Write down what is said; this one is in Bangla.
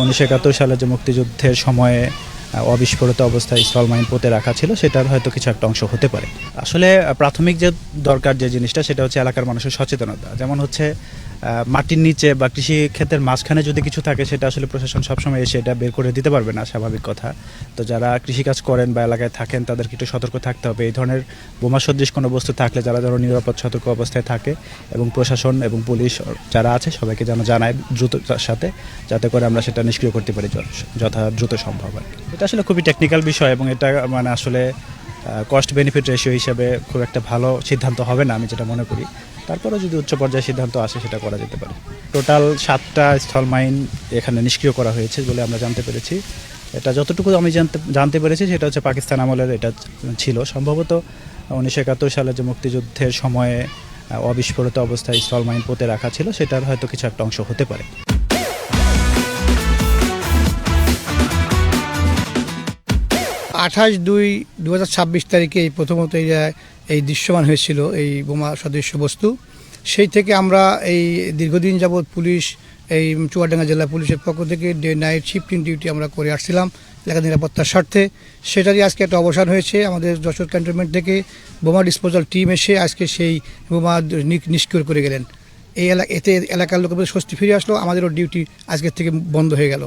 1971 সালে যে মুক্তিযুদ্ধের সময়ে অবিস্ফোরিত অবস্থায় স্থল মাইন পুঁতে রাখা ছিল সেটার হয়তো কিছু একটা অংশ হতে পারে। আসলে প্রাথমিক যে দরকার যে জিনিসটা সেটা হচ্ছে এলাকার মানুষের সচেতনতা। যেমন হচ্ছে মাটির নিচে বা কৃষি ক্ষেতের মাঝখানে যদি কিছু থাকে সেটা আসলে প্রশাসন সবসময় এসে এটা বের করে দিতে পারবে না, স্বাভাবিক কথা। তো যারা কৃষিকাজ করেন বা এলাকায় থাকেন তাদেরকে একটু সতর্ক থাকতে হবে। এই ধরনের বোমা সদৃশ কোনো বস্তু থাকলে যারা যেন নিরাপদ সতর্ক অবস্থায় থাকে এবং প্রশাসন এবং পুলিশ যারা আছে সবাইকে যেন জানায় দ্রুততার সাথে, যাতে করে আমরা সেটা নিষ্ক্রিয় করতে পারি যথা দ্রুত সম্ভব আর কি। এটা আসলে খুবই টেকনিক্যাল বিষয় এবং এটা মানে আসলে কস্ট বেনিফিট রেশিও হিসাবে খুব একটা ভালো সিদ্ধান্ত হবে না আমি যেটা মনে করি। তারপরেও যদি উচ্চ পর্যায়ে সিদ্ধান্ত আসে সেটা করা যেতে পারে। টোটাল 7টা স্থল মাইন এখানে নিষ্ক্রিয় করা হয়েছে বলে আমরা জানতে পেরেছি। এটা যতটুকু আমি জানতে পেরেছি সেটা হচ্ছে পাকিস্তান আমলের এটা ছিল। সম্ভবত 1971 সালে যে মুক্তিযুদ্ধের সময়ে অবিস্ফোরিত অবস্থায় স্থল মাইন পুঁতে রাখা ছিল সেটার হয়তো কিছু একটা অংশ হতে পারে। 28/2/2026 তারিখে প্রথমত এই দৃশ্যমান হয়েছিল এই বোমা সদৃশ্য বস্তু। সেই থেকে আমরা এই দীর্ঘদিন যাবৎ পুলিশ এই চুয়াডাঙ্গা জেলা পুলিশের পক্ষ থেকে ডে নাইট শিফটিং ডিউটি আমরা করে আসছিলাম এলাকা নিরাপত্তার স্বার্থে। সেটারই আজকে একটা অবসান হয়েছে। আমাদের যশোর ক্যান্টনমেন্ট থেকে বোমা ডিসপোজাল টিম এসে আজকে সেই বোমা নিষ্ক্রিয় করে গেলেন। এতে এলাকার লোকের স্বস্তি ফিরে আসলো, আমাদেরও ডিউটি আজকের থেকে বন্ধ হয়ে গেল।